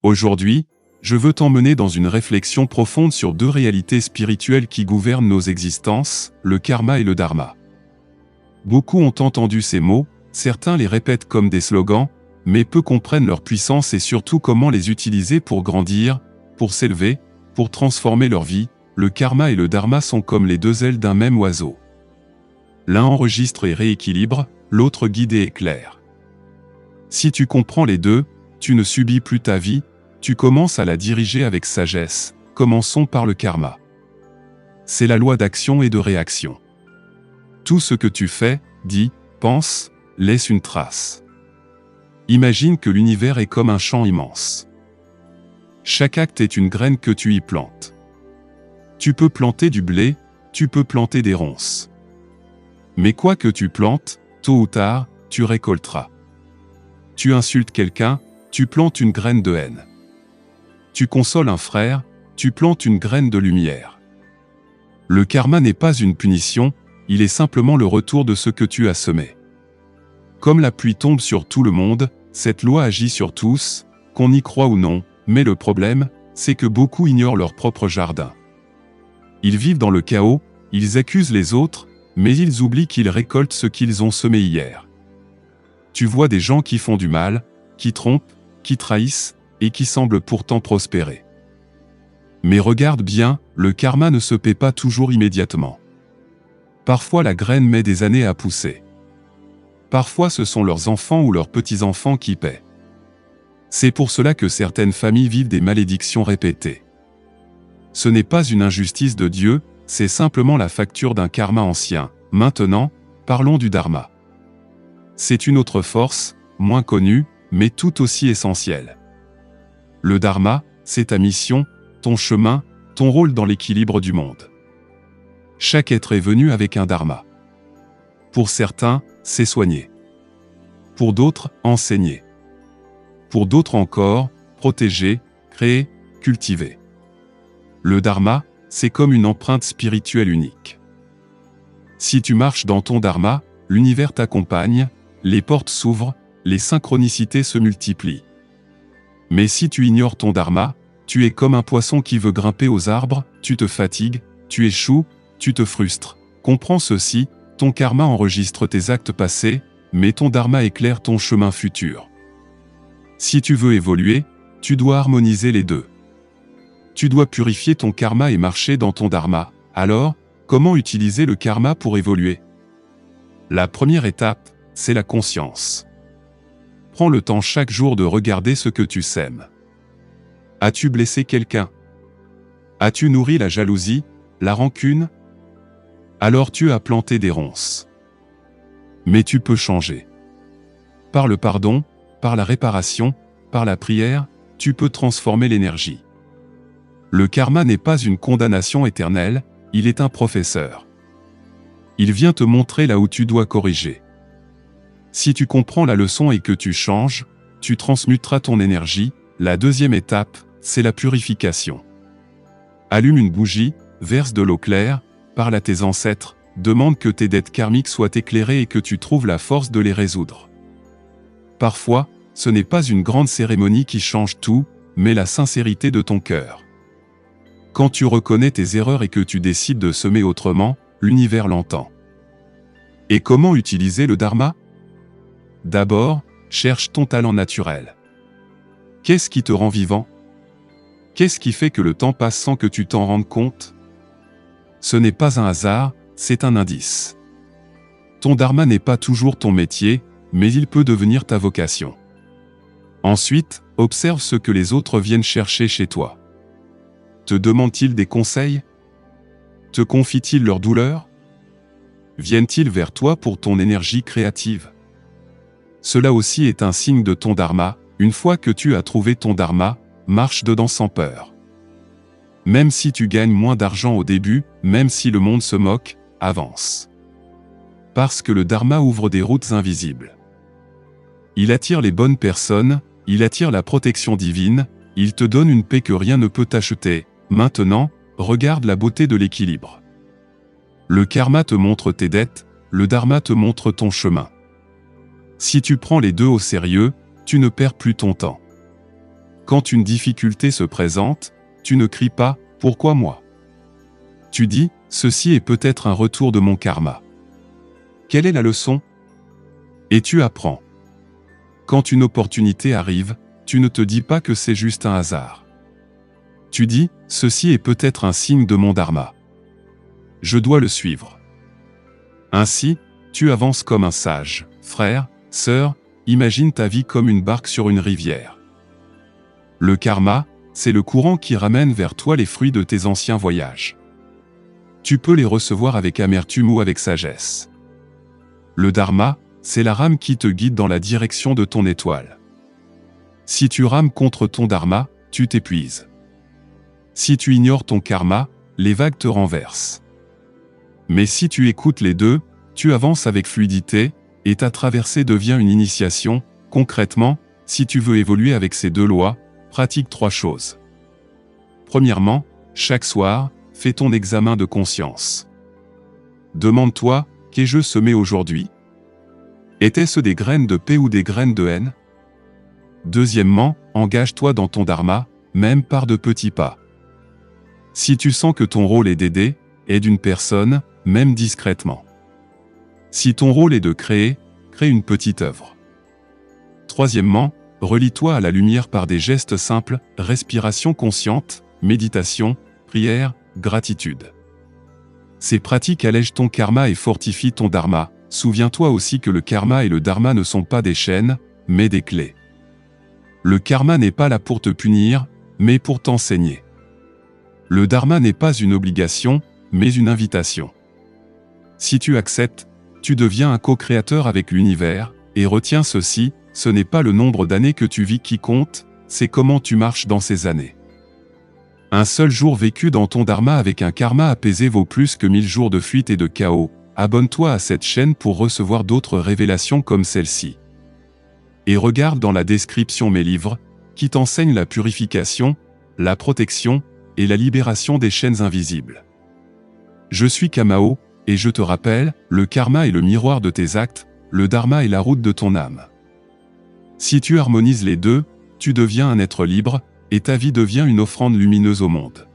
Aujourd'hui, je veux t'emmener dans une réflexion profonde sur deux réalités spirituelles qui gouvernent nos existences, le karma et le dharma. Beaucoup ont entendu ces mots, certains les répètent comme des slogans, mais peu comprennent leur puissance et surtout comment les utiliser pour grandir, pour s'élever, pour transformer leur vie. Le karma et le dharma sont comme les deux ailes d'un même oiseau. L'un enregistre et rééquilibre, l'autre guide et éclaire. Si tu comprends les deux, tu ne subis plus ta vie, tu commences à la diriger avec sagesse. Commençons par le karma. C'est la loi d'action et de réaction. Tout ce que tu fais, dis, pense, laisse une trace. Imagine que l'univers est comme un champ immense. Chaque acte est une graine que tu y plantes. Tu peux planter du blé, tu peux planter des ronces. Mais quoi que tu plantes, tôt ou tard, tu récolteras. Tu insultes quelqu'un, tu plantes une graine de haine. Tu consoles un frère, tu plantes une graine de lumière. Le karma n'est pas une punition, il est simplement le retour de ce que tu as semé. Comme la pluie tombe sur tout le monde, cette loi agit sur tous, qu'on y croit ou non, mais le problème, c'est que beaucoup ignorent leur propre jardin. Ils vivent dans le chaos, ils accusent les autres, mais ils oublient qu'ils récoltent ce qu'ils ont semé hier. Tu vois des gens qui font du mal, qui trompent, qui trahissent, et qui semblent pourtant prospérer. Mais regarde bien, le karma ne se paie pas toujours immédiatement. Parfois la graine met des années à pousser. Parfois ce sont leurs enfants ou leurs petits-enfants qui paient. C'est pour cela que certaines familles vivent des malédictions répétées. Ce n'est pas une injustice de Dieu, c'est simplement la facture d'un karma ancien. Maintenant, parlons du dharma. C'est une autre force, moins connue, mais tout aussi essentielle. Le dharma, c'est ta mission, ton chemin, ton rôle dans l'équilibre du monde. Chaque être est venu avec un dharma. Pour certains, c'est soigner. Pour d'autres, enseigner. Pour d'autres encore, protéger, créer, cultiver. Le dharma, c'est comme une empreinte spirituelle unique. Si tu marches dans ton dharma, l'univers t'accompagne, les portes s'ouvrent, les synchronicités se multiplient. Mais si tu ignores ton dharma, tu es comme un poisson qui veut grimper aux arbres, tu te fatigues, tu échoues, tu te frustres. Comprends ceci, ton karma enregistre tes actes passés, mais ton dharma éclaire ton chemin futur. Si tu veux évoluer, tu dois harmoniser les deux. Tu dois purifier ton karma et marcher dans ton dharma. Alors, comment utiliser le karma pour évoluer? La première étape, c'est la conscience. Prends le temps chaque jour de regarder ce que tu sèmes. As-tu blessé quelqu'un? As-tu nourri la jalousie, la rancune? Alors tu as planté des ronces. Mais tu peux changer. Par le pardon, par la réparation, par la prière, tu peux transformer l'énergie. Le karma n'est pas une condamnation éternelle, il est un professeur. Il vient te montrer là où tu dois corriger. Si tu comprends la leçon et que tu changes, tu transmuteras ton énergie. La deuxième étape, c'est la purification. Allume une bougie, verse de l'eau claire, parle à tes ancêtres, demande que tes dettes karmiques soient éclairées et que tu trouves la force de les résoudre. Parfois, ce n'est pas une grande cérémonie qui change tout, mais la sincérité de ton cœur. Quand tu reconnais tes erreurs et que tu décides de semer autrement, l'univers l'entend. Et comment utiliser le dharma? D'abord, cherche ton talent naturel. Qu'est-ce qui te rend vivant? Qu'est-ce qui fait que le temps passe sans que tu t'en rendes compte? Ce n'est pas un hasard, c'est un indice. Ton dharma n'est pas toujours ton métier, mais il peut devenir ta vocation. Ensuite, observe ce que les autres viennent chercher chez toi. Te demandent-ils des conseils? Te confient-ils leurs douleurs? Viennent-ils vers toi pour ton énergie créative? Cela aussi est un signe de ton dharma. Une fois que tu as trouvé ton dharma, marche dedans sans peur. Même si tu gagnes moins d'argent au début, même si le monde se moque, avance. Parce que le dharma ouvre des routes invisibles. Il attire les bonnes personnes, il attire la protection divine, il te donne une paix que rien ne peut acheter. Maintenant, regarde la beauté de l'équilibre. Le karma te montre tes dettes, le dharma te montre ton chemin. Si tu prends les deux au sérieux, tu ne perds plus ton temps. Quand une difficulté se présente, tu ne cries pas « Pourquoi moi ?» Tu dis « Ceci est peut-être un retour de mon karma. » Quelle est la leçon? Et tu apprends. Quand une opportunité arrive, tu ne te dis pas que c'est juste un hasard. Tu dis « Ceci est peut-être un signe de mon dharma. Je dois le suivre. » Ainsi, tu avances comme un sage. Frère, sœur, imagine ta vie comme une barque sur une rivière. Le karma, c'est le courant qui ramène vers toi les fruits de tes anciens voyages. Tu peux les recevoir avec amertume ou avec sagesse. Le dharma, c'est la rame qui te guide dans la direction de ton étoile. Si tu rames contre ton dharma, tu t'épuises. Si tu ignores ton karma, les vagues te renversent. Mais si tu écoutes les deux, tu avances avec fluidité, et ta traversée devient une initiation. Concrètement, si tu veux évoluer avec ces deux lois, pratique 3 choses. Premièrement, chaque soir, fais ton examen de conscience. Demande-toi, qu'ai-je semé aujourd'hui? Étaient-ce des graines de paix ou des graines de haine? Deuxièmement, engage-toi dans ton dharma, même par de petits pas. Si tu sens que ton rôle est d'aider, aide une personne, même discrètement. Si ton rôle est de créer, crée une petite œuvre. Troisièmement, relie-toi à la lumière par des gestes simples, respiration consciente, méditation, prière, gratitude. Ces pratiques allègent ton karma et fortifient ton dharma. Souviens-toi aussi que le karma et le dharma ne sont pas des chaînes, mais des clés. Le karma n'est pas là pour te punir, mais pour t'enseigner. Le dharma n'est pas une obligation, mais une invitation. Si tu acceptes, tu deviens un co-créateur avec l'univers, et retiens ceci, ce n'est pas le nombre d'années que tu vis qui compte, c'est comment tu marches dans ces années. Un seul jour vécu dans ton dharma avec un karma apaisé vaut plus que 1000 jours de fuite et de chaos. Abonne-toi à cette chaîne pour recevoir d'autres révélations comme celle-ci. Et regarde dans la description mes livres, qui t'enseignent la purification, la protection, et la libération des chaînes invisibles. Je suis Kamao, et je te rappelle, le karma est le miroir de tes actes, le dharma est la route de ton âme. Si tu harmonises les deux, tu deviens un être libre, et ta vie devient une offrande lumineuse au monde.